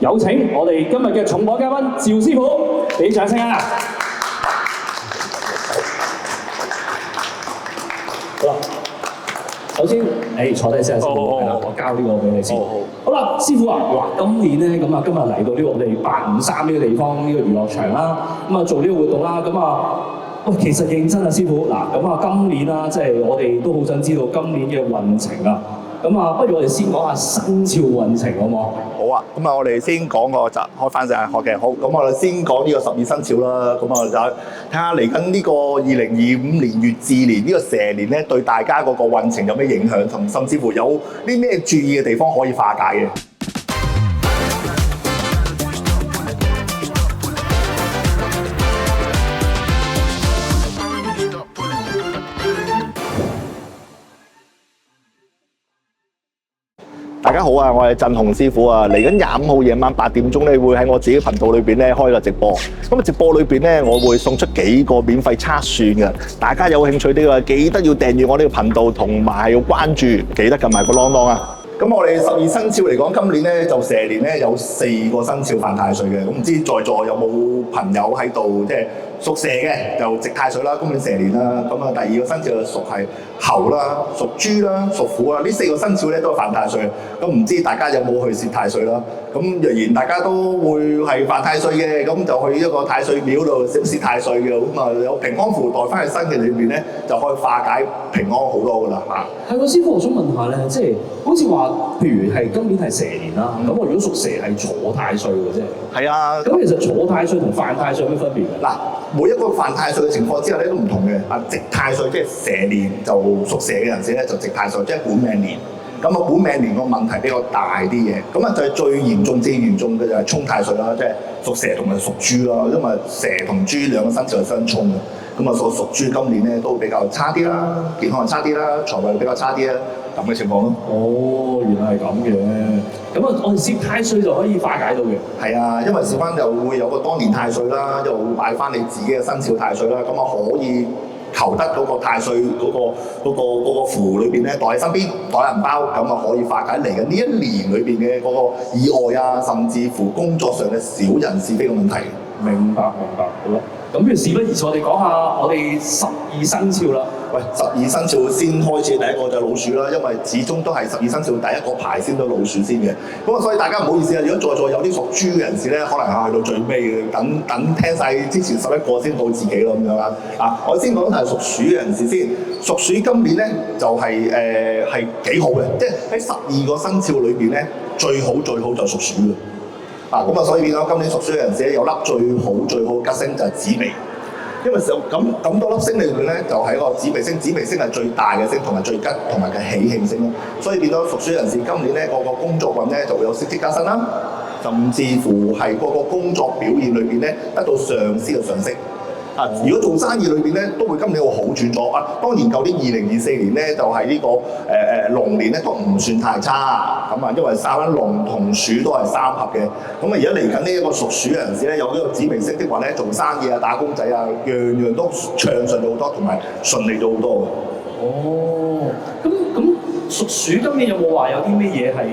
有請我哋今日嘅重磅嘉賓趙師傅，俾掌聲啊！好啦，首先坐低先啊，師傅，我交呢個俾你先。好啦，師傅啊，哇，今年咧咁啊，今日嚟到呢個我哋853呢個地方呢個娛樂場啦，咁啊做呢個活動啦，咁啊。喂，其實認真啊，師傅嗱，咁啊，今年啦，即係我哋都好想知道今年嘅運程啊。咁啊，不如我哋先講下生肖運程好唔好？好啊，咁啊，我哋先講個就開翻晒學嘅。好，咁我哋先講呢個12生肖啦。咁啊，就睇下嚟緊呢個2025年乙巳年呢個蛇年咧，對大家嗰個運程有咩影響，甚至乎有啲咩注意嘅地方可以化解嘅。大家好啊！我係振雄師傅啊！嚟緊25號夜晚8點鐘咧，會喺我自己頻道裏邊咧開個直播。咁啊，直播裏邊咧，我會送出幾個免費測算嘅。大家有興趣呢個，記得要訂閱我呢個頻道，同埋要關注，記得撳埋個啷啷啊！咁我哋12生肖嚟講，今年咧就蛇年咧有4個生肖犯太歲嘅。咁唔知在座有冇朋友喺度即係屬蛇嘅就值太歲啦，今年蛇年啦。咁啊，第2個生肖就屬係猴啦、屬豬啦、屬虎啦，呢4個生肖咧都係犯太歲。咁唔知大家有冇去攝太歲啦？咁若然大家都會係犯太歲嘅，咁就去一個太歲廟度攝太歲嘅，咁啊有平安符袋翻喺身嘅裏邊咧，就可以化解平安好多噶啦嚇。係喎，師傅，我想問下咧，即係好似話，譬如係今年係蛇年啦，咁我如果屬蛇係坐太歲嘅啫。係啊。咁其實坐太歲同犯太歲有咩分別嘅？嗱，每一個犯太歲嘅情況之下咧都唔同嘅。啊，值太歲即係蛇年就屬蛇嘅人士咧就值太歲，即係本命年。咁啊，本命年個問題比較大啲嘅，咁啊就係最嚴重嘅就係沖太歲啦，即係屬蛇同埋屬豬啦，因為蛇同豬兩個生肖係相沖嘅，咁啊所屬豬今年咧都比較差啲啦，健康係差啲啦，財運比較差啲啦，咁嘅情況咯。哦，原來係咁嘅，咁啊我哋攝太歲就可以化解到嘅。係啊，因為攝翻又會有個當年太歲啦，又會擺翻你自己嘅生肖太歲啦，咁啊可以求得嗰個太歲嗰個符裏邊咧，袋喺身邊，袋銀包，咁啊可以化解嚟緊呢一年裏邊嘅嗰個意外啊，甚至乎工作上嘅小人是非嘅問題。明白，好啦。咁不如事不宜遲，我哋講下我哋12生肖啦。喂，12生肖先開始，第一個就係老鼠啦，因為始終都係12生肖第一個排先到老鼠先嘅。咁啊，所以大家唔好意思啊，如果在座有啲屬豬嘅人士咧，可能係去到最尾嘅，等聽晒之前11個先到自己咯咁樣啦。啊，我先講係屬鼠嘅人士先。屬鼠今年咧就係幾好嘅，即係喺12個生肖裏邊咧，最好就屬鼠嘅。咁啊，所以變咗今年屬鼠嘅人士咧，有粒最好吉星就係紫微，因為咁多粒星裏邊咧，就係一個紫微星，紫微星係最大嘅星，同埋最吉同埋嘅喜慶星咯。所以變咗屬鼠人士今年咧，個工作運咧就會有升職加薪啦，甚至乎係個工作表現裏邊咧得到上司嘅賞識。啊！如果做生意裏邊咧，都會今年會好轉咗啊！當然舊年2024年咧，就係呢個龍年咧都唔算太差咁啊，因為三蚊龍同鼠都係3合嘅。咁啊，而家嚟緊呢一個屬鼠嘅人士咧，有呢個紫微星的話咧，做生意啊、打工仔啊，樣樣都暢順咗好多，同埋順利咗好多嘅。哦，咁屬鼠今年有冇話有啲咩嘢係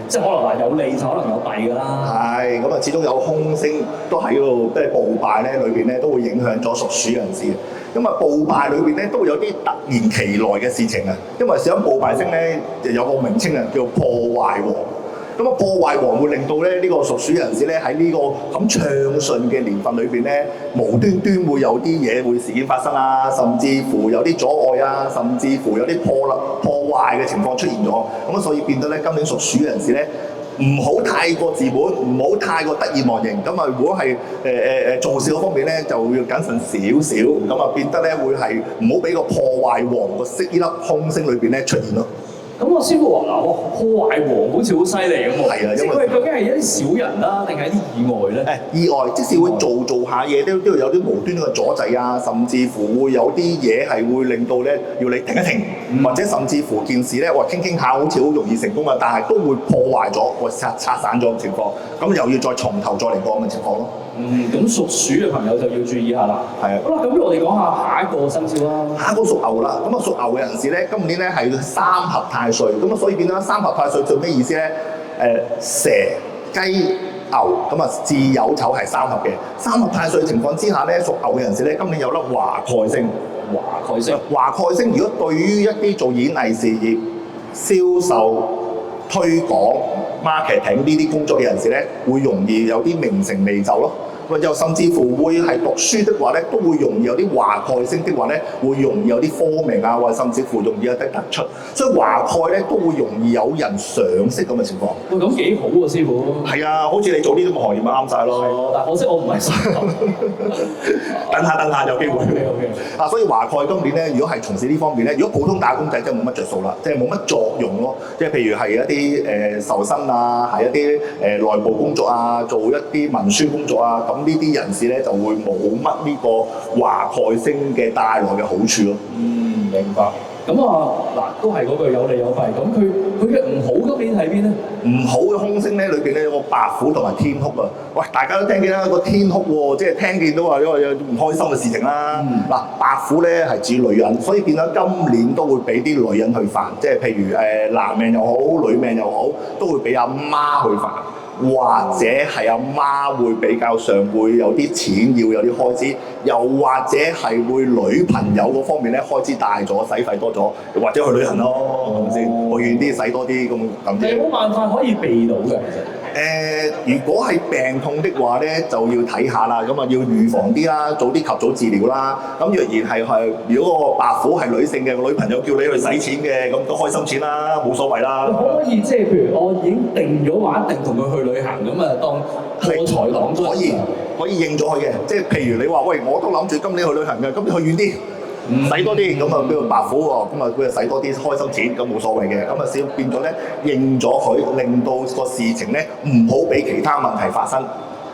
即係可能話有利就可能有弊㗎啦？係，咁啊，始終有空星都喺度，即係暴敗咧，裏邊咧都會影響咗屬鼠人士嘅。咁啊，暴敗裏邊咧都會有啲突然其來嘅事情啊。因為想暴敗星咧，就有個名稱啊，叫破壞王。咁啊，破壞王會令到咧呢個屬鼠人士咧喺呢個咁暢順嘅年份裏邊咧，無端端會有啲嘢會事件發生啊，甚至乎有啲阻礙啊，甚至乎有啲破壞嘅情況出現咗。咁啊，所以變得咧今年屬鼠人士咧，唔好太過自滿，唔好太過得意忘形。咁啊，如果係做事嗰方面咧，就要謹慎少少。咁啊，變得咧會係唔好俾個破壞王個呢粒空星裏邊咧出現咯。咁我師傅話嗱，破壞王好似好犀利咁喎。係啊，因為究竟係一啲小人啦，定係一啲意外咧？意外，即使會做下嘢都會有啲無端嘅阻滯啊，甚至乎會有啲嘢係會令到咧要你停一停，或者甚至乎件事咧，傾下好似好容易成功啊，但係都會破壞咗或拆散咗嘅情況，咁又要再從頭再嚟過嘅情況咯。咁屬鼠嘅朋友就要注意下啦。係啊。好啦，咁我哋講下下一個生肖啦。下一個屬牛啦，咁啊屬牛嘅人士咧，今年咧係3合太歲，咁啊所以變咗3合太歲做咩意思咧？蛇、雞、牛，咁啊巳酉丑係三合嘅。三合太歲情況之下咧，屬牛嘅人士咧，今年有粒華蓋星。華蓋星，華蓋星如果對於一啲做演藝事業、銷售、推廣、marketing 呢啲工作嘅人士咧，會容易有啲名成利就咯。又甚至乎會係讀書的話咧，都會容易有啲華蓋星的話咧，會容易有啲科名啊，或者甚至乎容易有啲突出。所以華蓋咧都會容易有人賞識咁嘅情況。喂，咁幾好喎，師傅。係啊，好似你做呢啲咁嘅行業咪啱晒咯。係咯，但可惜我唔係師傅。等下有機會。OK。啊，所以華蓋今年咧，如果係從事呢方面咧，如果普通打工仔真係冇乜着數啦，即係冇乜作用咯。即係譬如係一啲受薪啊，係一啲內部工作啊，做一啲文書工作啊，咁呢啲人士咧就會冇乜呢個華蓋星嘅帶來嘅好處咯。明白。咁嗱，都係嗰句有利有弊。咁佢嘅唔好今年喺邊咧？唔好嘅空星咧，裏邊咧有個白虎同埋天哭啊！喂，大家都聽見啦，個天哭喎，即係聽見都話因為有唔開心嘅事情啦。嗱、白虎咧係指女人，所以變咗今年都會俾啲女人去煩，即係譬如男命又好，女命又好，都會俾阿媽去煩。或者係阿媽會比較上會有啲錢要有啲開支，又或者係會女朋友嗰方面咧開支大咗，使費多咗，或者去旅行咯，係咪先？去遠啲使多啲咁啫。有冇辦法可以避到嘅其實？如果係病痛的話咧，就要睇下啦，咁啊要預防啲啦，早啲及早治療啦。咁若然係如果個白虎係女性嘅，個女朋友叫你去使錢嘅，咁都開心錢啦，冇所謂啦。可唔可以即係譬如我已經定咗話一定同佢去旅行咁啊，當破財擋咗可以應咗佢嘅，即係譬如你話喂，我都諗住今年去旅行嘅，咁你去遠啲。使多啲咁啊，俾個白虎喎，咁啊佢就使多啲開心錢，咁冇所謂嘅，咁啊先變咗咧應咗佢，令到個事情咧唔好俾其他問題發生，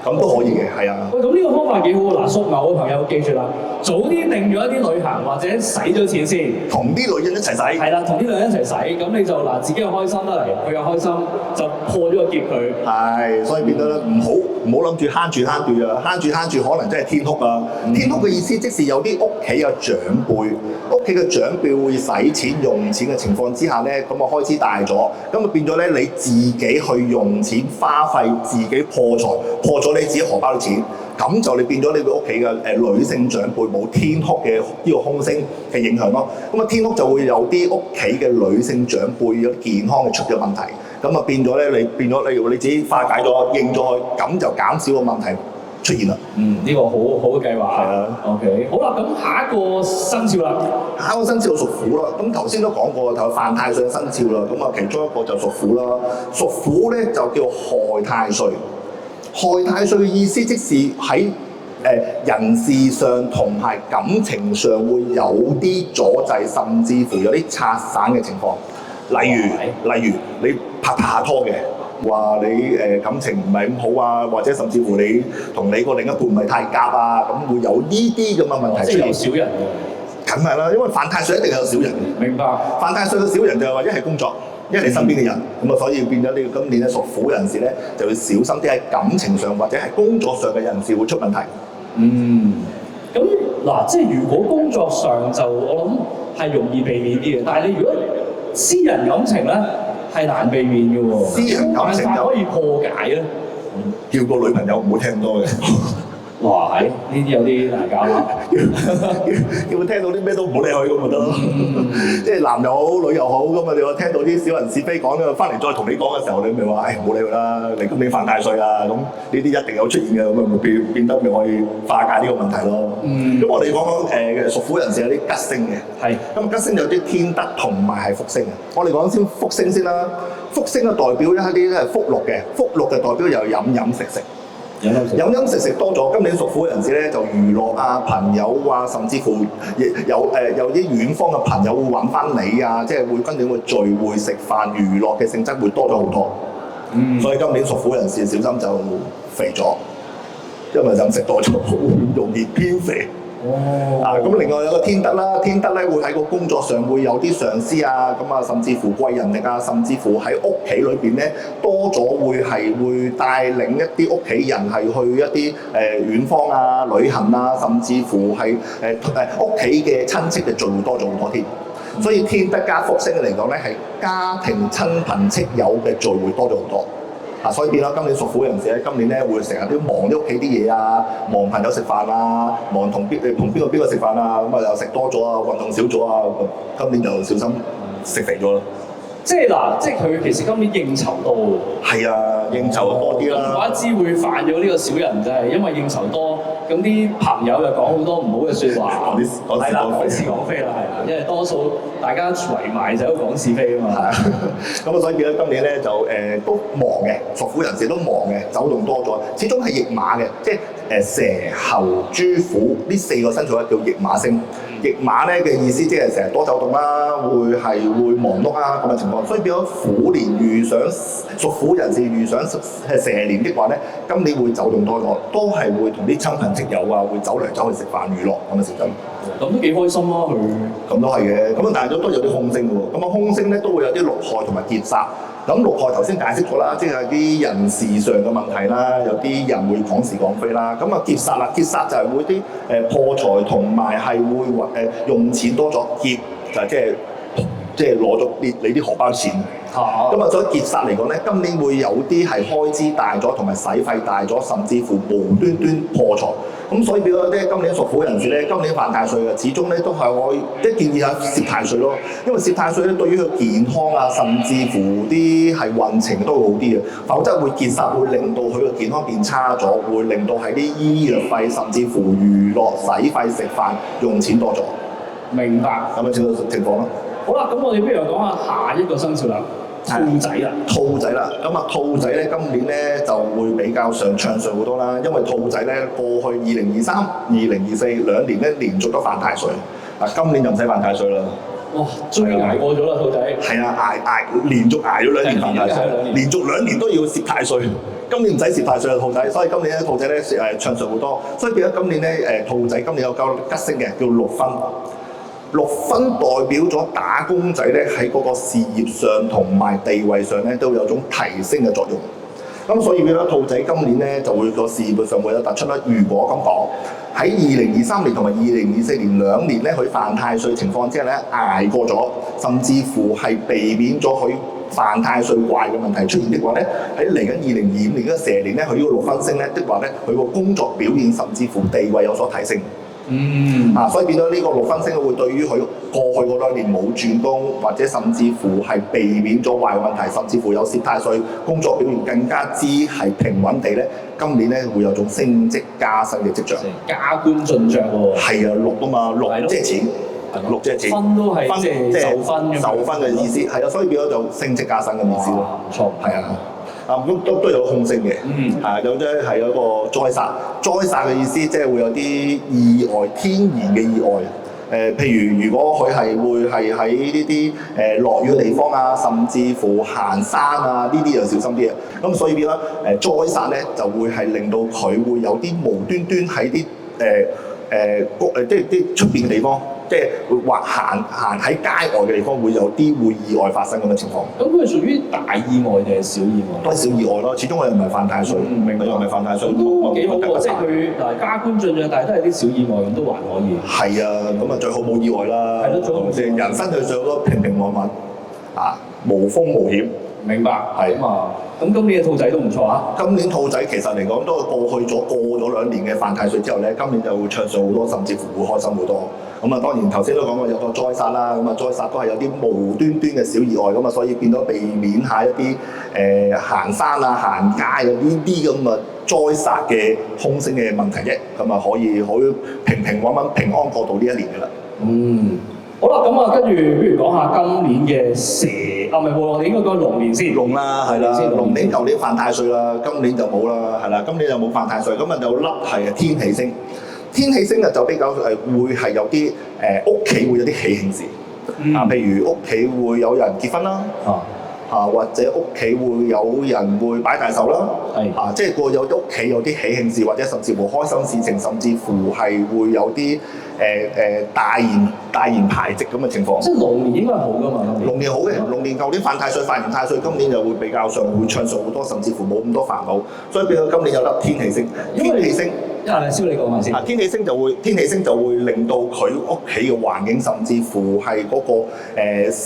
咁都可以嘅，係啊。喂，咁呢個方法幾好喎！嗱，屬牛嘅朋友記住啦，早啲定咗一啲旅行或者使咗錢先，同啲女人一齊使。係啦，同啲女人一齊使，咁你就嗱自己又開心得嚟，佢又開心，就破咗個劫佢。係，所以變得咧唔好諗住慳住啊，慳住可能真係天哭啊！天哭嘅意思即是有啲屋企嘅長輩，屋企嘅長輩會使錢用錢嘅情況之下咧，咁啊開支大咗，咁啊變咗咧你自己去用錢花費，自己破財，破咗你自己荷包啲錢，咁就你變咗你個屋企嘅女性長輩冇天哭嘅呢個空星嘅影響咯。咁啊天哭就會有啲屋企嘅女性長輩有健康嘅出咗問題。咁啊變咗咧，你自己化解咗，應咗佢，咁就減少個問題出現啦。呢個好好嘅計劃。係啊。OK，好啦，咁下一個生肖啦。下一個生肖屬虎啦。咁頭先都講過，就犯太歲生肖啦。咁啊，其中一個就屬虎啦。屬虎咧就叫害太歲。害太歲嘅意思即是喺人事上同埋感情上會有啲阻滯，甚至乎有啲拆散嘅情況。例如你拍下拖嘅，話你感情唔係咁好啊，或者甚至乎你同你個另一半唔係太夾啊，咁會有呢啲咁嘅問題出現。即係有小人喎。梗係啦，因為犯太歲一定係有小人。明白。犯太歲嘅小人就係話一係工作，一係你身邊嘅人，咁啊所以變咗你今年咧屬虎人士咧就要小心啲喺感情上或者係工作上嘅人士會出問題。咁嗱，即係如果工作上就我諗係容易避免啲嘅，但係你如果私人感情咧係難避免嘅喎。私人感情就可以破解咧。叫個女朋友唔好聽咁多嘅。哇，呢啲有啲難搞啦。要聽到啲咩都唔好理佢咁咪得咯。即係男又好，女又好咁啊！你話聽到啲小人是非講咧，翻嚟再同你講嘅時候，你咪話：唔好理佢啦，你今年犯太歲啊！咁呢啲一定有出現嘅，咁咪變得咪可以化解呢個問題咯。咁我哋講講屬虎人士有啲吉星嘅。係。咁吉星有啲天德同埋係福星嘅。我哋講先福星先啦。福星嘅代表一啲咧係福祿嘅，福祿嘅代表又飲飲食食。飲食多咗，今年屬虎嘅人士咧就娛樂啊、朋友啊，甚至乎有啲遠方嘅朋友會揾翻你啊，即係會跟住會聚會食飯娛樂嘅性質會多咗好多。所以今年屬虎人士小心就肥咗，因為飲食多咗，好容易偏肥。咁另外有個天德啦，天德咧會喺個工作上會有啲上司啊，咁啊甚至乎貴人力啊，甚至乎喺屋企裏邊咧多咗會帶領一啲屋企人係去一啲遠方啊、旅行啊，甚至乎係屋企嘅親戚嘅聚會多咗好多添。所以天德加福星嚟講咧，係家庭親朋戚友嘅聚會多咗好多。所以變咗今年屬虎人士咧，今年咧會成日都忙啲屋企啲嘢啊，忙朋友食飯啊，忙同邊個食飯啊，咁啊又食多咗啊，運動少咗啊，今年就小心食肥咗啦。即係嗱，即係佢其實今年應酬多喎。係啊，應酬多啲啦。唔怪之會犯咗呢個小人就係因為應酬多，咁啲朋友就講好多唔好嘅説話。係啦，講是講非啦，係啦，因為多數大家圍埋就喺度講是非啊嘛。咁啊，所以變咗今年咧就都忙嘅，屬虎人士都忙嘅，走動多咗。始終係驛馬嘅，即係蛇、猴、豬、虎呢4個生肖咧叫驛馬星。驛馬咧嘅意思即係成日多走動啦，會忙碌啊咁嘅情況，所以變咗虎年遇上屬虎人士遇上蛇年的話咧，今年會走動多咗，都係會同啲親朋戚友啊會走嚟走去食飯娛樂咁嘅時陣。咁都幾開心啊佢。咁都係嘅，咁啊但係都有啲空星喎，咁啊空星咧都會有啲六害同埋劫煞。咁六害頭先解釋咗啦，即係啲人事上嘅問題啦，有啲人會講是講非啦。咁啊劫煞啦，劫煞就係會啲破財同埋係會用錢多咗，劫就係即係攞咗你啲荷包錢。咁啊，所以劫煞嚟講咧，今年會有啲係開支大咗，同埋使費大咗，甚至乎無端端破財。咁所以變咗咧，今年屬虎嘅人士咧，今年犯太歲嘅，始終咧都係我即係建議下攝太歲咯。因為攝太歲咧，對於佢健康啊，甚至乎啲係運程都會好啲嘅。否則會劫煞，會令到佢嘅健康變差咗，會令到係啲醫藥費，甚至乎娛樂、使費、食飯用錢多咗。明白。咁嘅情況咯。好啦，咁我哋不如講下下一個生肖啦。兔仔啦，兔仔啦，咁啊兔仔咧今年咧就會比較暢順好多啦，因為兔仔咧過去2023、2024兩年咧連續都犯太歲，今年就唔使犯太歲啦。哇，終於捱過咗啦，兔仔。係啊，連續捱咗2年犯太歲，連續2年都要攝太歲。今年唔使攝太歲啦，兔仔，所以今年咧兔仔咧暢順好多，所以變咗今年咧兔仔今年有夠吉星嘅，叫6分。6分代表咗打工仔咧喺嗰個事業上同埋地位上咧都有種提升嘅作用。咁所以變咗兔仔今年咧就會個事業上會有突出啦。如果咁講喺2023年同埋2024年2年咧，佢犯太歲情況之下咧捱過咗，甚至乎係避免咗佢犯太歲怪嘅問題出現的話咧，喺嚟緊2025年嘅蛇年咧，佢呢個6分星咧的話咧，佢個工作表現甚至乎地位有所提升。所以變咗呢個6分星會對於佢過去嗰2年冇轉工，或者甚至乎係避免咗壞問題，甚至乎有攝太歲，工作表現更加之係平穩地咧，今年咧會有種升職加薪嘅跡象。加官進帳喎。係啊，6啊嘛，6即係錢，6即係錢。分都係即係受分嘅。受分嘅意思係啊，所以變咗就升職加薪嘅意思咯。唔錯。係啊。都有空星嘅，有啲係有一個災煞，災煞嘅意思即係會有啲意外，天然嘅意外。譬如果佢係會係喺呢啲落雨嘅地方啊，甚至乎行山啊，呢啲就小心啲啊。咁所以變咗災煞咧，就會係令到佢會有啲無端端喺啲即係啲出邊嘅地方。即係或行喺街外嘅地方，會有啲會意外發生咁嘅情況。咁佢係屬於大意外定係小意外？都係小意外咯，始終我又唔係犯太歲，明白又唔係犯太歲，都幾好喎。即係佢嗱加官進帳，但係都係啲小意外咁，都還可以。係啊，咁啊最好冇意外啦。係咯，最好冇意外。人生就最好都平平穩穩啊，無風無險。明白。係咁啊。咁今年嘅兔仔都唔錯啊！今年兔仔其實嚟講都過咗2年嘅犯太歲之後咧，今年就會暢順好多，甚至乎會開心好多。咁啊，當然頭先都講過有個災煞啦，咁啊災煞都係有啲無端端嘅小意外，咁啊所以變咗避免下一啲行山啊、行街啊呢啲咁嘅災煞嘅空星嘅問題啫，咁啊可以好平平穩穩平安過渡呢1年㗎啦。好啦，咁啊跟住不如講下今年嘅蛇，唔係喎，我哋應該講龍年先。龍啦，係啦，龍年舊年犯太歲啦，今年就冇啦，係啦，今年就冇犯太歲，咁啊就甩係天喜星。天喜星就比較會係有啲屋企會有啲喜慶事，譬如屋企會有人結婚啦，或者屋企會有人會擺大壽啦，即係有啲屋企有啲喜慶事，或者甚至乎開心事情，甚至乎係會有啲大言排席咁嘅情況。即係龍年應該係好㗎嘛？龍年好嘅，龍年舊年犯太歲，犯完太歲，今年就會比較上會暢順好多，甚至乎冇咁多煩惱，所以變咗今年有粒天喜星。天喜星燒你講下先。天喜星就會令到佢屋企嘅環境，甚至乎係嗰、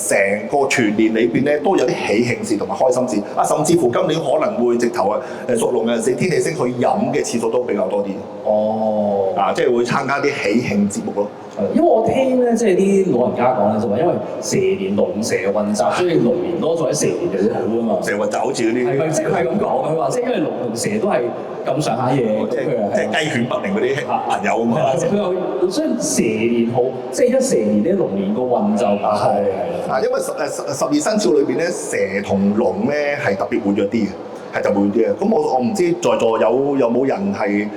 成個全年裏邊咧都有啲喜慶事同埋開心事。甚至乎今年可能會直頭屬龍嘅人士，天喜星去飲嘅次數都比較多啲。哦。即係會參加啲喜慶節目咯。因為我聽咧，即係啲老人家講咧，就話因為蛇年龍蛇嘅混雜，所以龍年多咗喺蛇年就會好啊嘛。蛇混雜好似嗰啲係咪即係佢係咁講？佢話即係因為龍同蛇都係咁上下嘢，即係雞犬不寧嗰啲朋友啊嘛。即係佢又所以蛇年好，即係一蛇年咧，龍年個運就係。因為十二生肖裏邊咧，蛇同龍咧係特別活躍啲嘅。係就會啲嘅，咁我唔知在座有冇人係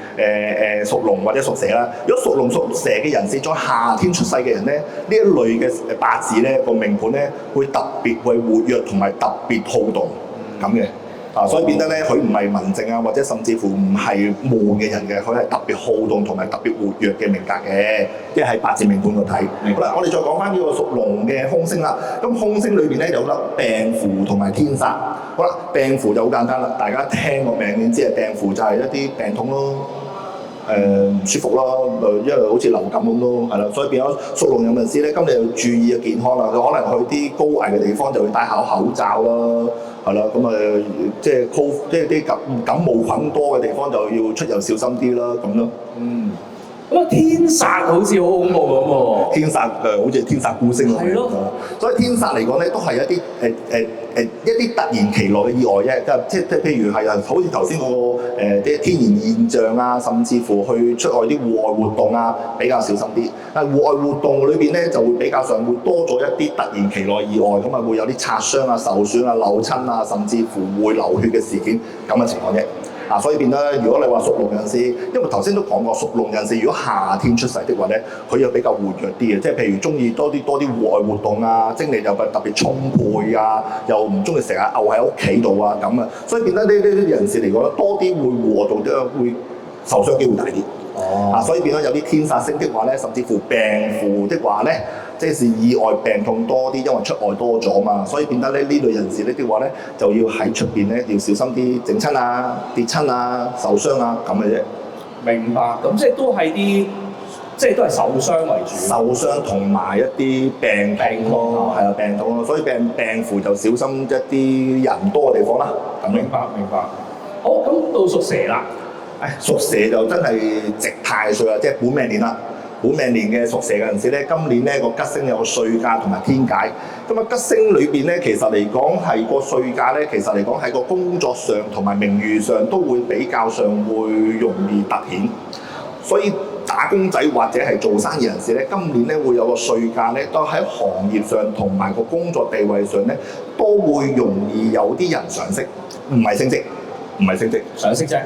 屬龍或者屬蛇啦。如果屬龍屬蛇嘅人士，在夏天出世嘅人咧，呢一類嘅八字咧個命盤咧會特別會活躍同埋特別好動咁嘅。所以變得咧，佢唔係文靜啊，或者甚至乎唔係悶嘅人嘅，佢係特別好動同埋特別活躍嘅命格嘅，即係喺八字命盤度睇。好啦，我哋再講翻呢個屬龍嘅凶星啦。咁凶星裏邊咧有粒病符同埋天煞。好啦，病符就好簡單啦，大家聽個名已經知係病符就係一啲病痛咯，唔舒服咯，因為好似流感咁咯，係啦，所以變咗屬龍有陣時咧，今年要注意嘅健康啦，佢可能去啲高危嘅地方就會戴口罩啦。係啦，咁即係啲感冒菌多嘅地方就要出遊小心啲啦，咁咯。咁天煞好似好恐怖咁喎。天煞好似天煞孤星咯。係咯。所以天煞嚟講咧，都係一啲一啲突然其來嘅意外啫，即係譬如係好似頭先嗰個啲天然現象啊，甚至乎去出外啲戶外活動啊，比較小心啲。但係戶外活動裏邊咧，就會比較上會多咗一啲突然其來意外，咁啊會有啲擦傷啊、受損啊、扭親啊，甚至乎會流血嘅事件咁嘅情況啫。所以變得如果你話屬龍人士，因為頭先都講過，屬龍人士如果夏天出世的話咧，佢又比較活躍啲嘅，即係譬如中意多啲戶外活動啊，精力又特別充沛啊，又唔中意成日漚喺屋企度啊咁啊，所以變得呢啲人士嚟講咧，多啲會活動，會受傷機會大啲。所以變咗有啲天煞星的話咧，甚至乎病符的話咧，即係意外病痛多啲，因為出外多咗嘛，所以變得咧呢類人士呢啲話咧，就要喺出邊咧要小心啲整親啊、跌親啊、受傷啊咁嘅啫。明白，咁即係都係啲，即係都係受傷為主。受傷同埋一啲病痛咯，係啊病痛咯，所以病符就小心一啲人多嘅地方啦。咁明白。好，咁到屬蛇啦。屬蛇就真係值太歲啦，即係本命年啦。本命年嘅屬蛇嘅人士咧，今年咧個吉星有個歲駕同埋天解。咁啊吉星裏邊咧，其實嚟講係個歲駕咧，其實嚟講喺個工作上同埋名譽上都會比較上會容易突顯。所以打工仔或者係做生意人士咧，今年咧會有個歲駕咧，都喺行業上同埋個工作地位上咧，都會容易有啲人賞識，唔係升職。賞識啫，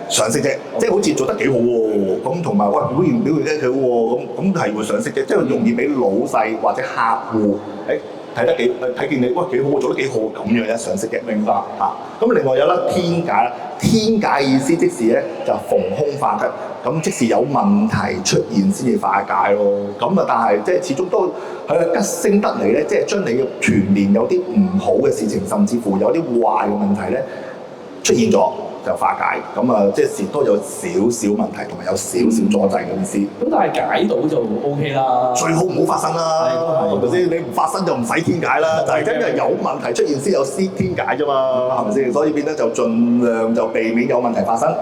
即係好似做得幾好喎，咁同埋表現得幾好喎，咁係會賞識啫，即係容易俾老細或者客戶睇見你幾好，做得幾好咁樣一賞識嘅。明白咁另外有粒天解啦，天解意思即是咧就逢凶化吉，咁即是有問題出現先至化解咯。咁但係即係始終都係吉星得嚟咧，即係將你嘅全年有啲唔好嘅事情，甚至乎有啲壞嘅問題咧出現咗。就化解，咁即係都有少少問題，同埋有少少阻滯嘅意思。咁但係解到就 OK 啦。最好唔好發生啦，係咪先？你唔發生就唔使天解啦，就係因為有問題出現先有天解啫嘛，係咪先？所以變得就盡量就避免有問題發生。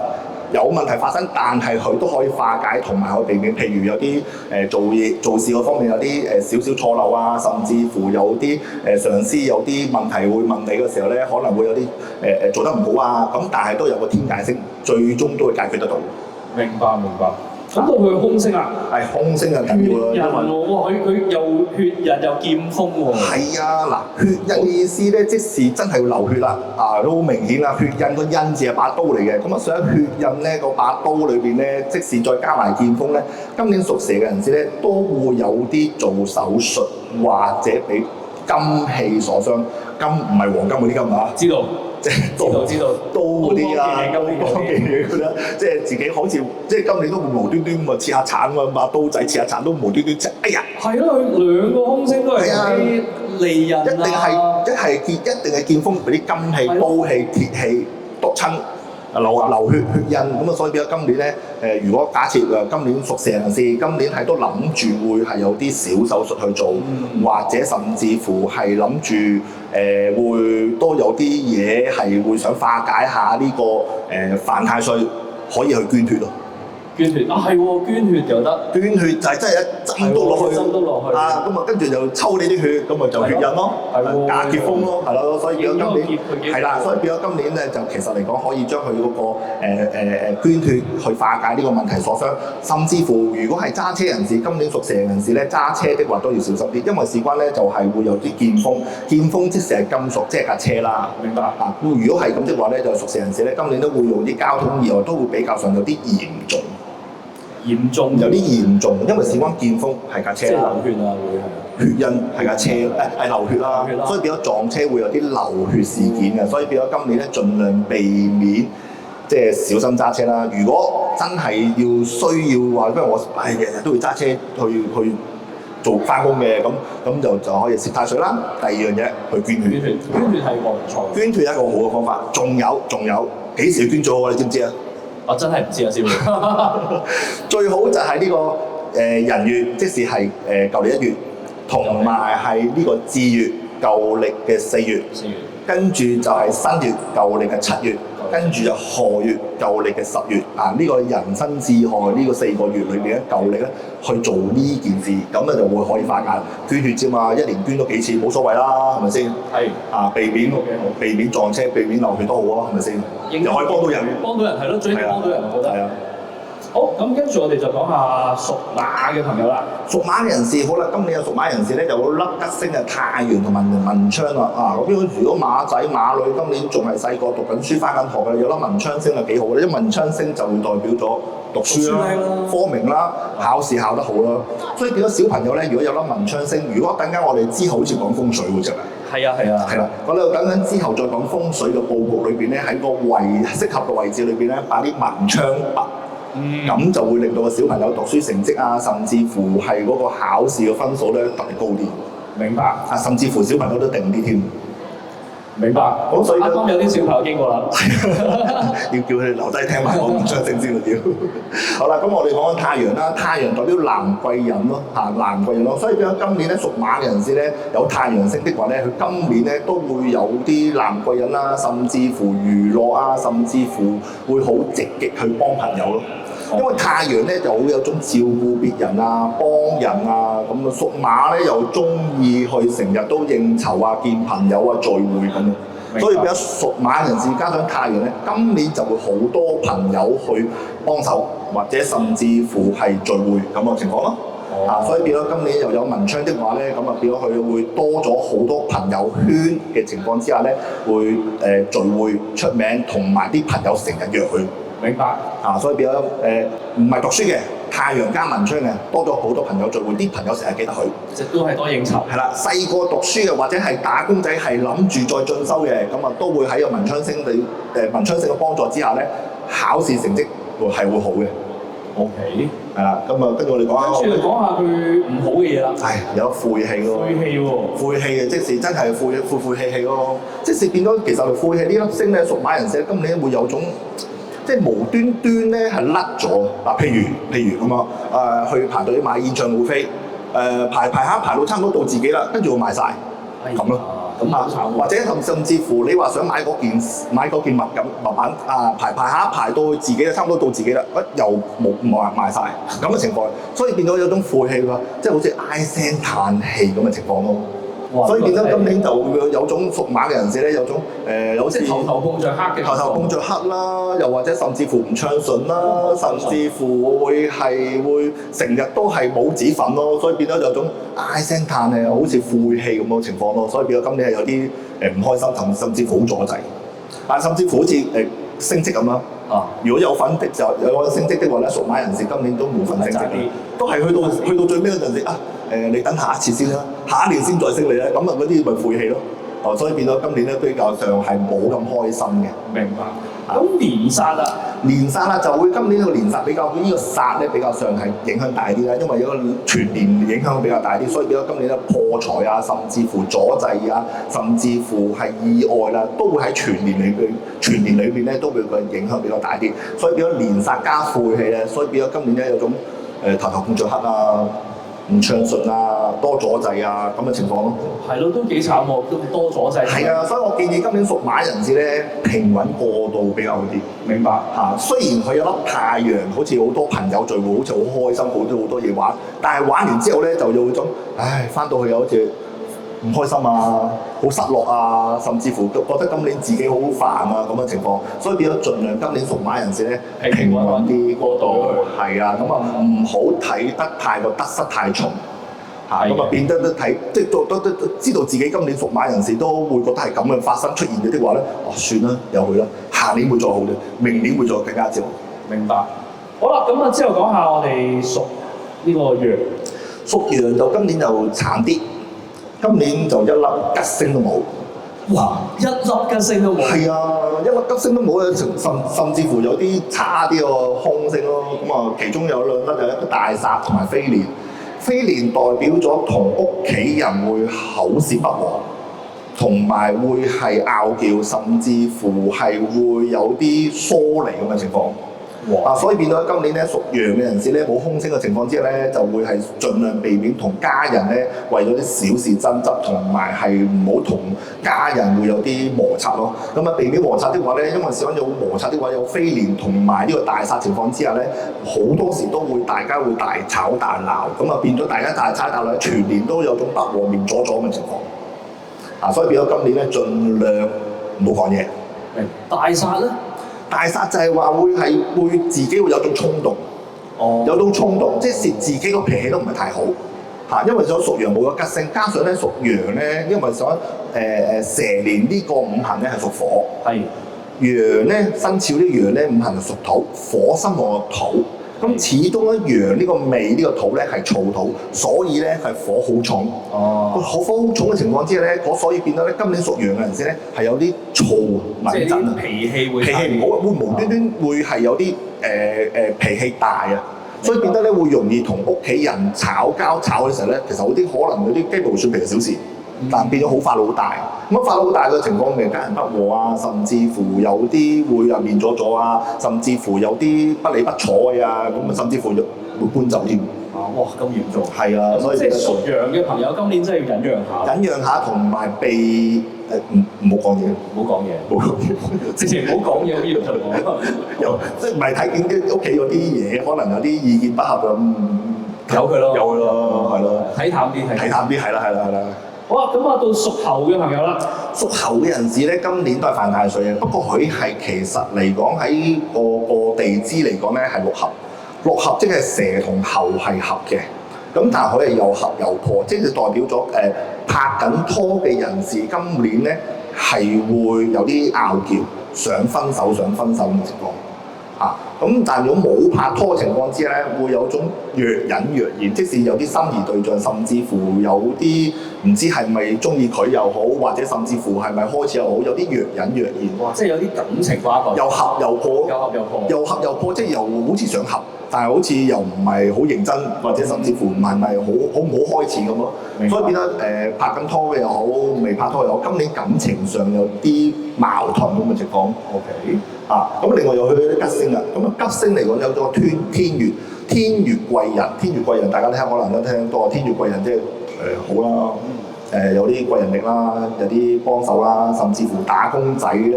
有問題發生，但係佢都可以化解，同埋可以避免。譬如有啲做事嗰方面有啲少少錯漏啊，甚至乎有啲上司有啲問題會問你嘅時候咧，可能會有啲做得唔好啊。咁但係都有個天解星，最終都會解決得到。明白。咁到佢凶星啊，係凶星就緊要啦，血印喎，哇！佢又血印又劍鋒喎。係啊，嗱，血印嘅意思咧，即是真係要流血啦，都好明顯啦。血印個印字係把刀嚟嘅，咁啊，所以血印咧個把刀裏邊咧，即使再加埋劍鋒咧，今年屬蛇嘅人士咧都會有啲做手術或者俾金器所傷，金唔係黃金嗰啲金啊。知道。知道，刀嗰啲啊，刀光劍影嗰啲，即係自己好似即係今年都會無端端咁啊切下橙啊，把刀仔切下橙都無端端切，哎呀！係咯，佢兩個凶星都係啲利刃啊，一定係劍鋒，嗰啲金器、刀器、鐵器篤親，血印，咁啊所以變咗今年咧如果假設今年屬蛇人士，今年係都諗住會係有啲小手術去做，或者甚至乎係諗住會都有啲嘢係會想化解下呢個犯太歲，可以去捐血咯。捐血啊，係喎，捐血又得。捐血就係真係一針刀落去，針刀落去啊，咁啊跟住就抽你啲血，咁啊就血印咯，假結風咯，係咯，所以變咗今年係啦，所以變咗今年咧就其實嚟講可以將佢嗰個捐血去化解呢個問題所傷，甚至乎如果係揸車人士，今年屬蛇人士咧揸車的話都要小心啲，因為事關咧就係會有啲劍鋒，劍鋒即係金屬，即係架車啦。明白啊，如果係咁的話咧，就屬蛇人士咧今年都會用啲交通意外，都會比較上有啲嚴重。有啲嚴重，因為事關劍鋒係架車啦，即係流血啊，會血印係架車係流血啦，所以變咗撞車會有啲流血事件嘅，所以變咗今年咧盡量避免即係小心揸車啦。如果真係要需要話，不如我日日都會揸車去做翻工嘅，咁就可以攝太歲啦。第二樣嘢去捐血，捐血係個唔錯，捐血係一個好嘅方法。仲有幾時捐咗好你知唔知啊？我真係唔知啊，師傅。最好就係呢個人月，即是係舊年1月，同埋係呢個巳月，舊歷嘅4月，跟住就係新月，舊歷嘅7月，跟住就亥月，舊歷嘅10月。啊，呢個人生至亥呢個4個月裏邊咧，舊歷咧去做呢件事，咁咧就會可以化解。捐血啫嘛，1年捐多幾次冇所謂啦，係咪先？係。啊，避免撞車，避免流血都好啊，係咪先？又可以幫到人，係咯，最緊要幫到人，我覺得。係啊。好，咁跟住我哋就講下屬馬嘅朋友啦。屬馬嘅人士，好啦，今年嘅屬馬人士咧有粒吉星嘅太陽同埋文昌啦。啊，咁如果馬仔馬女今年仲係細個讀緊書翻緊學嘅，有粒文昌星就幾好嘅，因為文昌星就會代表咗讀書啦、科明啦、考試考得好啦。所以變咗小朋友咧，如果有粒文昌星，如果等緊我哋之後好似講風水喎，真係。係啦，我哋等緊之後再講風水嘅佈局裏邊咧，喺個適合嘅位置裏邊咧，擺啲文昌筆。咁就會令到個小朋友讀書成績啊，甚至乎係嗰個考試嘅分數咧特別高啲。明白。啊，甚至乎小朋友都定啲添。明白。咁所以啱啱有啲小朋友經過啦，要叫佢哋留低聽埋我文昌星先要。好啦，咁我哋講緊太陽啦，太陽代表男貴人咯，男貴人咯，所以變咗今年咧屬馬嘅人士咧有太陽星的話咧，佢今年咧都會有啲男貴人啦，甚至乎娛樂啊，甚至乎會好積極去幫朋友咯。因為太陽咧就好有種照顧別人啊、幫人啊，咁啊屬馬咧又中意去成日都應酬啊、見朋友啊、聚會咁樣，所以變咗屬馬人士加上太陽咧，今年就會好多朋友去幫手，或者甚至乎係聚會咁嘅情況咯。啊，所以變咗今年又有文昌的話咧，咁啊變咗佢會多咗好多朋友圈嘅情況之下咧，會聚會出名，同埋啲朋友成日約佢。明白。啊，所以變咗唔係讀書嘅太陽加文昌嘅，多咗好多朋友聚會，啲朋友成日記得佢。即都係多應酬。係啦，細個讀書嘅或者係打工仔係諗住再進修嘅，咁啊都會喺個文昌星文昌星嘅幫助之下咧，考試成績係會好嘅。OK。係啦，咁啊跟住我哋講下。跟住講下佢唔好嘅嘢啦。係有晦氣咯。晦氣喎。晦氣嘅，即是真係晦氣咯。即是變咗其實晦氣呢粒星咧，屬馬人士今年會有種。即係無端端咧係甩咗嗱，譬如咁啊，去排隊買演唱會飛，排下排到差唔多到自己啦，跟住我賣晒，咁咯，咁啊或者甚至乎你話想買嗰件物品啊，排下排到自己啦，差唔多到自己啦，又冇賣晒咁嘅情況，所以變咗有種晦氣喎，即係好似唉聲嘆氣咁嘅情況咯。所以變咗今年就會有種屬馬嘅人士咧，有種有時頭頭碰着黑嘅，頭頭碰着黑啦，又或者甚至乎唔暢順啦，甚至乎會成日都係冇子粉咯，所以變咗有種唉聲嘆氣，好似晦氣咁嘅情況咯，所以變咗今年係有啲唔開心，甚至乎好阻滯，但甚至乎好似升職咁啦。啊！如果有份的就有個升職的話咧，屬馬人士今年都冇份升職嘅，都係去到最尾嗰陣時啊！你等下一次先啦，下一年先再升你咧，咁啊嗰啲咪晦氣咯。所以變咗今年咧比較上係冇咁開心嘅。明白。咁年殺啦，年殺啦就會今年個年殺比較呢個殺咧比較上係影響大啲啦，因為有個全年影響比較大啲，所以變咗今年咧破財啊，甚至乎阻滯啊，甚至乎係意外啦，都會喺全年裏邊咧都會個影響比較大啲，所以變咗年殺加晦氣咧，所以變咗今年咧有種頭碰著黑啊。唔暢順啊，多阻滯啊，咁嘅情況咯。係咯，都幾慘喎，都多阻滯。係啊，所以我建議今年屬馬人士咧平穩過渡比較好啲。明白嚇，雖然佢有粒太陽，好似好多朋友聚會，好似好開心，好多嘢玩，但係玩完之後咧就有種，唉，翻到去又好似唔開心啊，好失落啊，甚至乎覺得今年自己好煩啊咁嘅情況，所以變咗盡量今年屬馬人士咧平穩啲過渡。係啊，咁啊唔好睇得太過得失太重。嚇，咁啊變得都睇，即係都知道自己今年屬馬人士都會覺得係咁嘅發生出現嘅的話咧，算啦，由佢啦，下年會再好啲，明年會再更加之好。明白。好啦，咁啊之後講下我哋屬呢個羊，屬羊就今年就慘啲，今年就一粒吉星都冇。哇！一粒吉星都冇。係啊，一粒吉星都冇咧，甚至乎有啲差啲個空星咯。咁啊，其中有兩粒就一個大煞同埋飛廉。飛廉代表咗同屋企人會口舌不和，同埋會係拗撬，甚至乎係會有啲疏離咁嘅情況。所以變到今年咧屬羊嘅人士咧冇空星嘅情況之下咧，就會係盡量避免同家人咧為咗啲小事爭執，同埋係唔好同家人會有啲摩擦咯。咁啊避免摩擦的話咧，因為小人有摩擦的話有飛廉同埋呢個大煞情況之下咧，好多時都會大家會大吵大鬧，咁啊變咗大家大吵大鬧，全年都有種不和面阻阻嘅情況。所以變咗今年咧盡量唔好講嘢。大煞咧？大煞就係話會自己會有種衝動，有種衝動，即係蝕自己個脾氣都唔係太好嚇，因為咗屬羊冇咗吉星，加上咧屬羊咧，因為想蛇年呢個五行咧係屬火，係羊咧生肖啲羊咧五行係屬土，火生旺個土，咁始終咧羊呢個尾呢個土咧係燥土，所以咧係火好重。個火好重嘅情況之下咧，所以變咗咧今年屬羊嘅人士咧係有啲躁敏震，脾氣唔好，會無端端會係有啲脾氣大啊，所以變得咧會容易同屋企人吵交嘅時候咧，其實有啲可能有啲雞毛蒜皮嘅小事，但變咗好發到好大。咁發到好大嘅情況，咪家人不和啊，甚至乎有啲會面阻阻啊，甚至乎有啲不理不睬啊，咁啊甚至乎會搬走添。哇！咁嚴重。係啊，所以即係屬羊嘅朋友，今年真係要忍讓下。忍讓下，同埋避唔好講嘢，唔好講嘢，唔好講嘢，直情唔好講嘢，好嚴重喎。又即係唔係睇見屋企嗰啲嘢，可能有啲意見不合咁，由佢咯，由佢咯，係咯，睇淡啲，睇淡啲，係啦。好啊，咁啊到屬猴嘅朋友啦，屬猴嘅人士咧，今年都係犯太歲嘅，不過佢係其實嚟講喺個地支嚟講咧係六合。六合即係蛇同猴係合嘅，咁但係佢係又合又破，即係代表咗拍緊拖嘅人士今年咧係會有啲拗撬，想分手嘅情況。咁但係如果冇拍拖嘅情況之下咧，會有種若隱若現，即使有啲心儀對象，甚至乎有啲唔知係咪中意佢又好，或者甚至乎係咪開始又好，有啲若隱若現。哇！即係有啲感情瓜葛。又合又破，即係又好似想合，但係好似又唔係好認真，或者甚至乎唔係好唔好開始咁咯。所以變得拍緊拖嘅又好，未拍拖又好，今年感情上有啲矛盾咁嘅情況。OK。咁另外又去啲吉星啦。咁啊吉星嚟講有咗天月貴人，大家可能都聽多。天月貴人即係好啦，有啲貴人力啦，有啲幫手啦，甚至乎打工仔咧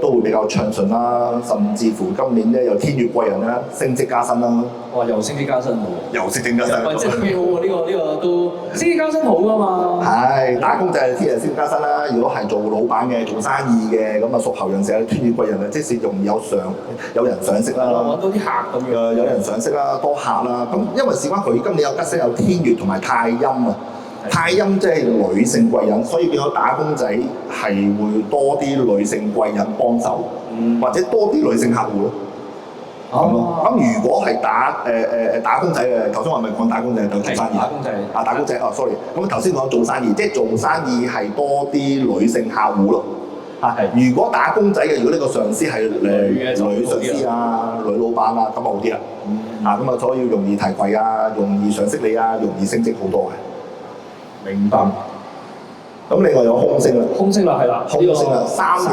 都會比較暢順啦，甚至乎今年咧有天月貴人啦，升職加薪啦。哇！又升職加薪喎。又升職加薪。喂，即係都幾好喎！呢個都升職加薪好㗎嘛。係打工仔係天日升職加薪啦。如果係做老闆嘅、做生意嘅，咁啊屬猴人士咧，天月貴人啊，即使容易有人賞識啦。揾到啲客咁樣。有人賞識啦，多客啦。咁因為事關佢今年有吉星有天月同埋太陰啊。太陰即係女性貴人，所以變咗打工仔係會多啲女性貴人幫手，或者多啲女性客戶咯。咁如果係打工仔嘅，頭先我係咪講打工仔就做生意？打工仔打工仔sorry。咁頭先講做生意，即係做生意係多啲女性客戶咯。如果打工仔嘅，如果呢個上司係女上司啊、女老闆啊，咁好啲啦。咁啊，所以容易提攜啊，容易賞識你啊，容易升職好多嘅。明白。咁另外有空星啦，空星啦，係啦，空星啦，三型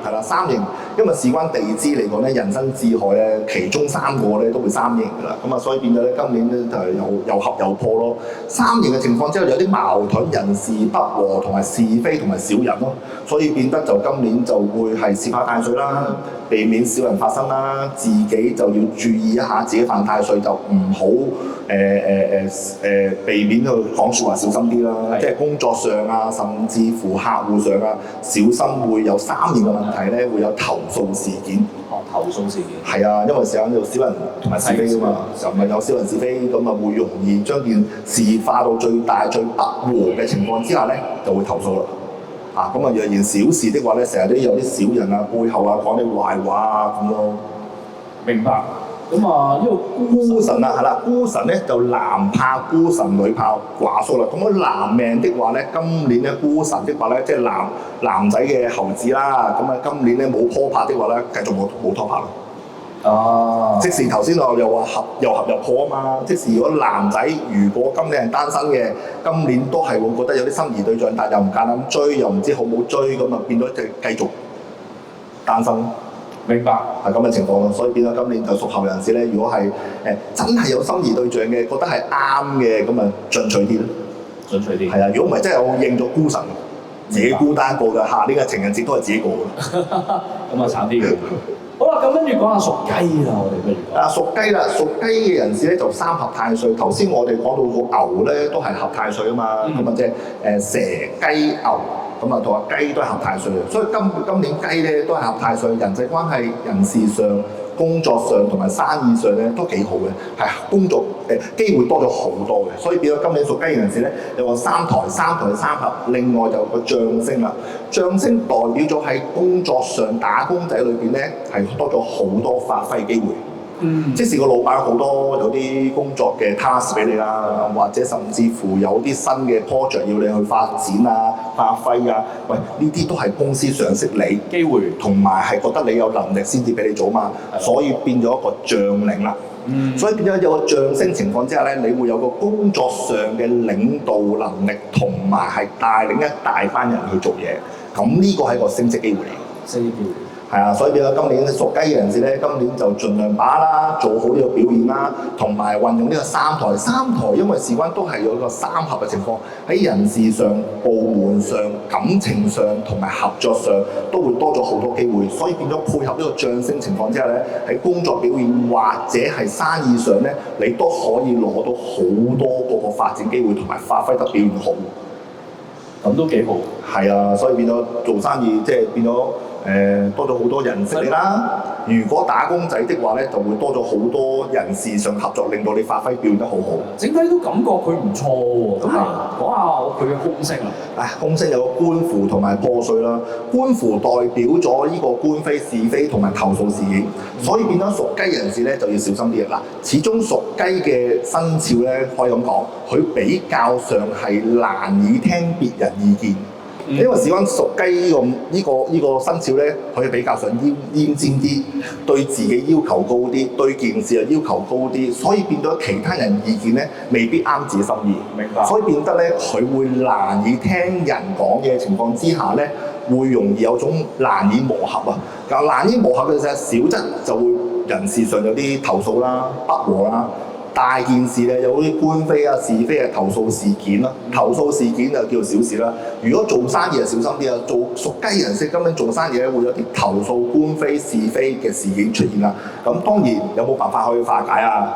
係啦，三型，因為事關地支嚟講咧，人生至害咧，其中3個咧都會三型㗎啦，咁啊，所以變咗咧今年咧就係又合又破咯。三型嘅情況之後有啲矛盾，人事不和同埋是非同埋小人咯，所以變得就今年就會係攝下太歲啦，避免小人發生啦，自己就要注意一下自己犯太歲就唔好避免去講説話小心啲啦，即係工作上啊，甚至乎客戶上啊，小心會有三型嘅問題咧，會有投訴事件。投訴事件。係啊，因為成日有小人同埋是非㗎嘛，就咪有小人是非，咁啊會容易將件事化到最大最不和嘅情況之下咧，就會投訴啦。咁啊，若然小事的話咧，成日都有啲小人啊，背後啊講啲壞話啊咁咯。明白。咁啊，呢個孤神啊，係啦，孤神咧就男怕孤神，女怕寡宿啦。咁男命的話咧，今年咧孤神的話咧，即係男仔嘅猴子啦。咁啊，今年咧冇拖拍的話咧，繼續冇拖拍咯。即時頭先我又話合又破啊嘛。即時如果男仔如果今年係單身嘅，今年都係會覺得有啲心儀對象，但又唔夠膽追，又唔知好唔好追，咁啊變咗就繼續單身。明白，係咁嘅情況咯，所以變咗今年就屬猴人士咧，如果係真係有心儀對象嘅，覺得係啱嘅，咁啊進取啲咯，進取啲。係啊，如果唔係真係我應咗孤神，自己孤單過㗎，下年嘅情人節都係自己過㗎。咁啊慘啲嘅。好啦，咁跟住講下屬雞啦，我哋不如。屬雞啦，屬雞嘅人士咧就3合太歲。頭先我哋講到個牛咧都係合太歲啊嘛，咁啊即係蛇雞牛。咁啊，同埋雞都係合太歲嘅，所以今年雞咧都係合太歲，人際關係、人事上、工作上同埋生意上咧都幾好嘅，係工作機會多咗好多嘅，所以變咗今年屬雞嘅人士咧有個三台三合，另外就有個將星啦，將星代表咗喺工作上打工仔裏邊咧係多咗好多發揮機會。即使個老闆好多有啲工作嘅 task 俾你啦，或者甚至乎有啲新嘅 project 要你去發展啊、發揮啊，喂，呢啲都係公司賞識你機會，同埋係覺得你有能力先至俾你做嘛，所以變咗一個將領啦。所以變咗有個將星情況之下咧，你會有個工作上嘅領導能力，同埋係帶領一大班人去做嘢，咁呢個係一個升職機會嚟。升職機會。係啊，所以變咗今年屬雞嘅人士咧，今年就盡量把握啦，做好呢個表現啦，同埋運用呢個三台，因為事關都係有一個三合嘅情況，喺人事上、部門上、感情上同埋合作上都會多咗好多機會，所以變咗配合呢個將星情況之下咧，喺工作表現或者係生意上咧，你都可以攞到好多個發展機會，同埋發揮得表現好。咁都幾好。係啊，所以變咗做生意即係變咗。多咗好多人識你啦。如果打工仔的話咧，就會多咗好多人事上合作，令到你發揮表現得好好。整體都感覺佢唔錯喎。咁啊，講下佢嘅空星啊。空星有個官符同埋破碎啦。官符代表咗呢個官非是非同埋投訴事件，所以變咗屬雞人士咧就要小心啲啦。始終屬雞嘅生肖咧，可以咁講，佢比較上係難以聽別人意見。因為事關屬雞呢個生肖咧，佢比較上奄尖啲，對自己要求高啲，對件事又要求高啲，所以變咗其他人意見咧未必啱自己心意。明白。所以變得咧，佢會難以聽人講嘅情況之下咧，會容易有種難以磨合啊。嗱，難以磨合嘅小則就會人事上有啲投訴啦、不和啦。大件事咧有啲官非啊、是非啊、投訴事件啦，投訴事件就叫小事啦。如果做生意就小心啲啊，做屬雞人士今年做生意咧會有啲投訴官非是非嘅事件出現啦。咁當然有冇辦法可以化解啊？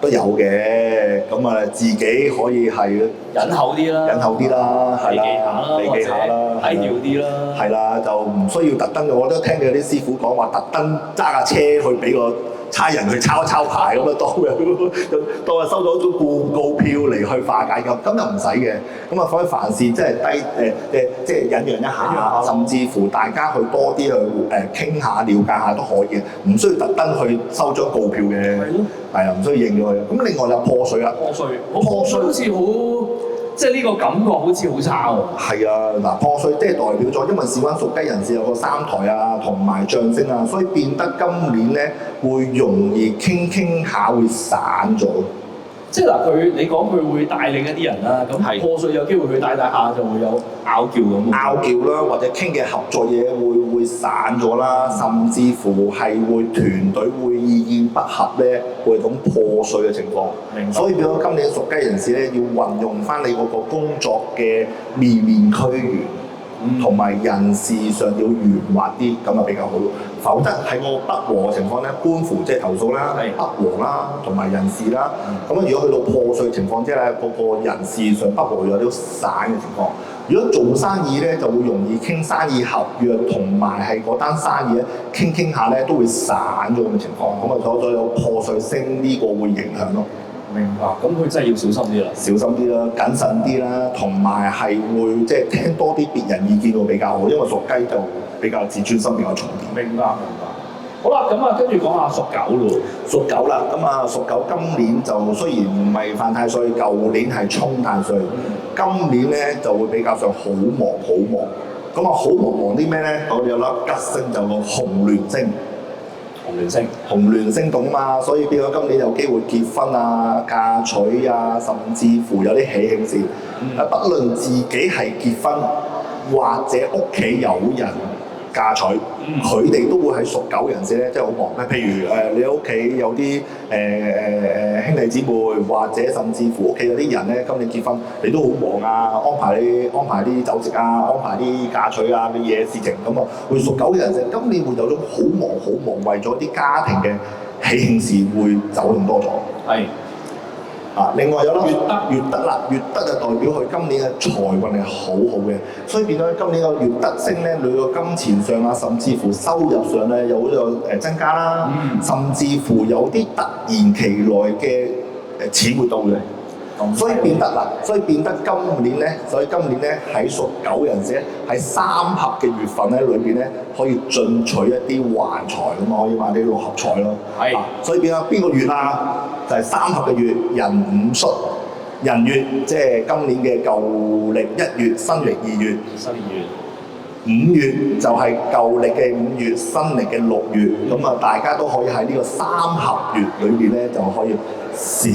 都有嘅。咁啊，自己可以係忍厚啲啦，係啦，避忌下啦，低調啲啦，係啦，就唔需要特登。我都聽到有啲師傅講話，特登揸架車去俾個差人去抄一抄牌咁啊，當係收咗張告票嚟去化解咁又唔使嘅。咁啊，所以凡事即係即係忍讓一下，甚至乎大家去多啲去傾下、了解下都可以嘅，唔需要特登去收張告票嘅。係啊，唔需要認咗佢。咁另外就破碎啦，破碎好似好。即係呢個感覺好似好差喎。係啊，嗱，破碎即係代表咗，因為事關屬雞人士有個三台啊，同埋象徵啊，所以變得今年咧會容易傾下會散咗。即係嗱，你講佢會帶領一啲人啦，咁破碎有機會佢帶下就會有拗撬咁。拗撬啦，或者傾嘅合作嘢會散咗啦，甚至乎係會團隊會意見不合咧，會有種破碎嘅情況。明白。所以變咗今年屬雞人士咧，要運用翻你嗰個工作嘅面俱圓。同埋人事上要圓滑啲，咁啊比較好。否則喺個不和嘅情況咧，官府即係投訴啦，不和啦，同埋人事啦。咁如果去到破碎情況之下咧，個人事上不和有啲散嘅情況。如果做生意咧，就會容易傾生意合約，同埋係嗰單生意咧傾下咧都會散咗咁嘅情況。咁啊，所以有破碎聲呢個會影響咯。明白，咁佢真係要小心啲啦，小心啲啦，謹慎啲啦，同埋係會即係聽多啲別人意見會比較好，因為屬雞就比較自尊心比較重啲。明白。好啦，咁啊，跟住講下屬狗咯。屬狗啦，咁啊屬狗今年就雖然唔係犯太歲，舊年係沖太歲，今年咧就會比較上好忙。咁啊好忙啲咩咧？我哋有粒吉星就個紅鸞星。紅鸞星動啊嘛，所以變咗今年有機會結婚啊、嫁娶啊，甚至乎有啲喜慶事。不論自己係結婚或者屋企有人嫁娶，佢哋都會係屬狗人士咧，即係好忙。譬如你屋企有啲兄弟姊妹，或者甚至乎屋企有啲人咧，今年結婚，你都好忙啊，安排啲酒席啊，安排啲嫁娶啊嘅嘢事情咁啊，會屬狗嘅人士今年會有種好忙，為咗啲家庭嘅喜慶事會走動多咗。係。另外有粒月德啦，月德就代表佢今年嘅財運係好嘅，所以變咗今年個月德星咧，你個金錢上啊，甚至乎收入上咧有增加啦，甚至乎有啲突然其來嘅錢會到嘅。所以變得今年咧，喺屬狗人士咧，喺三合嘅月份咧裏邊咧，可以進取一啲橫財咁啊，可以買啲六合彩咯。係。所以變咗邊個月啊？就係三合嘅月，壬午戌，壬月即係今年嘅舊曆1月，新曆2月。5月就係舊曆嘅5月，新曆嘅6月。咁啊，大家都可以喺呢個三合月裏邊咧，就可以少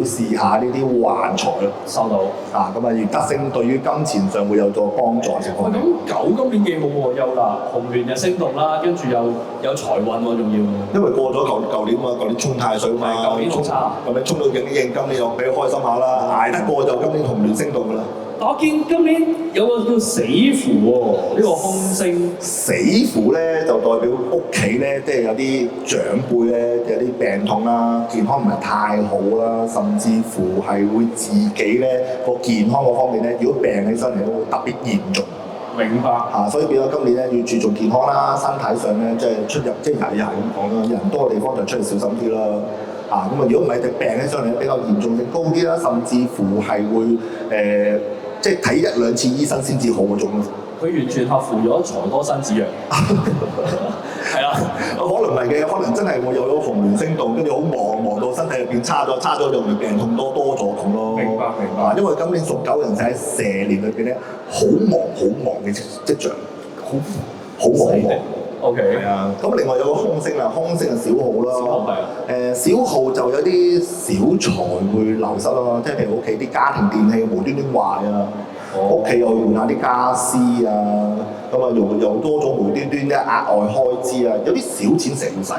試下呢啲橫財咯。收到。咁啊，月德星對於金錢上會有個幫助情況。咁狗今年幾好喎，又啦，紅鸞又升動啦，跟住又有財運喎，仲要。因為過咗舊年嘛，舊年沖太歲嘛，舊年好差。咁你沖到勁，今年又俾佢開心下啦，捱得過就今年紅鸞升動㗎啦。但我見今年有個叫死符喎，呢個空星。死符咧就代表屋企咧，即係有啲長輩咧有啲病痛啦，健康唔係太好啦，甚至乎係會自己咧個健康嗰方面咧，如果病起身嚟都特別嚴重。明白。所以變咗今年咧要注重健康啦，身體上咧即係出入即係又係咁講啦，人多嘅地方就出嚟小心啲啦。如果唔係隻病起上嚟比較嚴重性高啲啦，甚至乎係會即係睇1-2次醫生先至好嗰種咯。佢完全合乎咗財多身子弱。係啊，可能唔係嘅，可能真係會有咗紅鸞星動，跟住好忙到身體入邊差咗就會病痛多咗咁咯。明白。因為今年屬狗人士喺蛇年裏邊咧，好忙嘅跡象，好忙。OK。係啊，咁另外有個空星啦，空星係小號啦。小號係啊。小號就有啲小財會流失咯，即係譬如屋企啲家庭電器無端端壞啊。屋企又換下啲家私啊，咁啊又多咗無端端嘅額外開支啊，有啲小錢成使。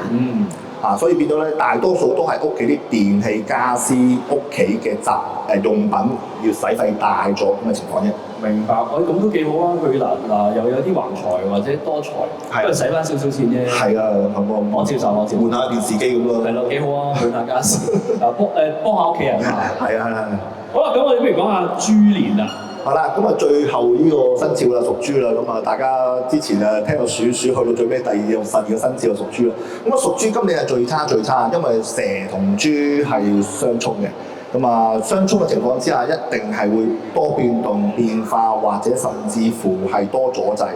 所以變咗咧，大多數都係屋企啲電器家私、屋企嘅用品要使費大咗咁嘅情況啫。明白，咁都幾好啊！佢嗱又有啲橫財或者多財，不過使翻少少錢啫。係啊，我接受。換下電視機咁咯。係咯，幾好啊！換下家私，幫下屋企人啊。係啊。好啦，咁我哋不如講下豬年啦。好啦，咁啊最後呢個生肖啦，屬豬啦，咁啊大家之前啊聽到鼠去到最尾第二個12個生肖就屬豬啦。咁啊屬豬今年係最差，因為蛇同豬係相沖嘅。咁啊相沖嘅情況之下，一定係會多變動變化，或者甚至乎係多阻滯。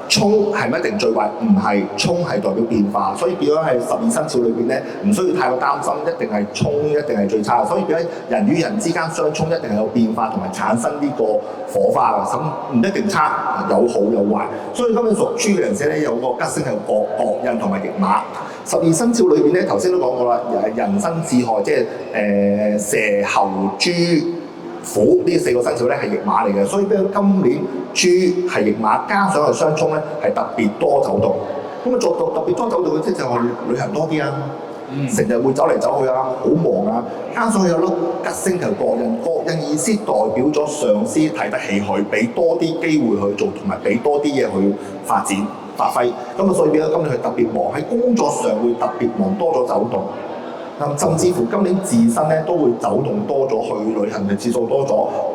沖係咪一定最壞？唔係，沖係代表變化，所以變咗係12生肖裏邊咧，唔需要太過擔心，一定係沖一定係最差。所以變咗人與人之間相沖，一定係有變化同埋產生呢個火花嘅，咁唔一定差，有好有壞。所以今年屬豬嘅人士咧，有個吉星係國印同埋驛馬。12生肖裏邊咧，頭先都講過啦，人生至害，即係蛇、猴、豬、虎呢4個生肖咧係驛馬嚟嘅，所以俾今年豬係驛馬，加上係相沖咧係特別多走動。咁啊做到特別多走動嘅即係去旅行多啲啊，成日會走嚟走去啊，好忙啊。加上佢有粒吉星係國印意思代表咗上司睇得起佢，俾多啲機會去做，同埋俾多啲嘢去發展發揮。咁啊所以變咗今年佢特別忙，喺工作上會特別忙，多咗走動。甚至乎今年自身咧都會走動多咗，去旅行嘅次數多咗，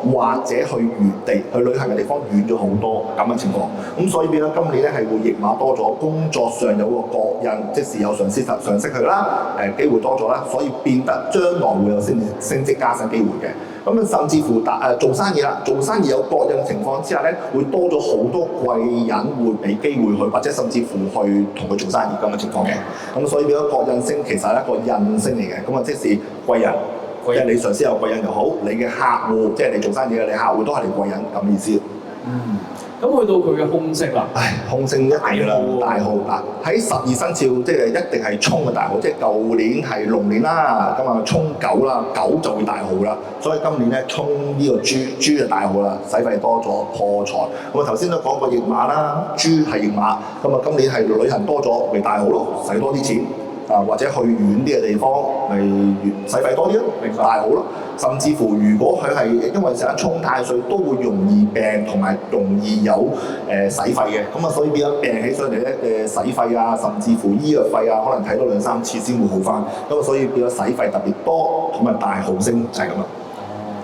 或者去原地去旅行嘅地方遠咗好多咁嘅情況。咁所以變咗今年咧係會驛馬多咗，工作上有個國印，即是有上司佢啦，機會多咗啦，所以變得將來會有升職加薪機會嘅。咁啊，甚至乎做生意啦，做生意有國印嘅情況之下咧，會多咗好多貴人會俾機會佢，或者甚至乎去同佢做生意咁嘅情況嘅。咁所以變咗國印星其實係一個印星嚟嘅，咁啊即是貴人，即係你上司有貴人又好，你嘅客戶即係你做生意嘅，你客戶都係你貴人咁意思。咁去到佢嘅凶星啦，凶星一定㗎啦，大號嗱喺12生肖即係一定係沖嘅大號，即係舊年係龍年啦，咁啊沖狗啦，狗就會大號啦，所以今年咧沖呢個豬就大號啦，使費多咗破財。咁啊頭先都講過驛馬啦，豬係驛馬，咁啊今年係旅行多咗，咪大號咯，使多啲錢。或者去遠啲嘅地方，咪使費多啲咯，大好咯。甚至乎，如果佢係因為成日沖太歲，都會容易病同埋容易有使費嘅。咁啊，所以變咗病起上嚟咧，使費啊，甚至乎醫藥費啊，可能睇多2-3次先會好翻。咁啊，所以變咗使費特別多，同埋大號星就係咁啦。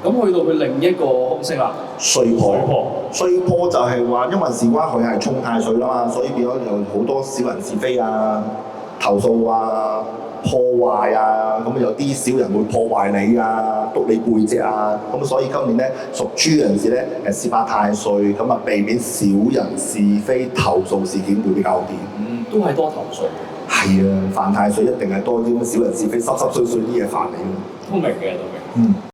咁去到佢另一個凶星啦，歲破就係話，因為事關佢係沖太歲啦嘛，所以變咗有好多小人是非啊。投訴啊、破壞啊，咁有啲小人會破壞你啊、督你背脊啊，咁所以今年咧屬豬嘅人士咧18太歲，咁啊避免小人是非投訴事件會比較啲。都係多投訴。係啊，犯太歲一定係多啲咁小人是非、濕濕碎碎啲嘢煩你咯。都明嘅，都明。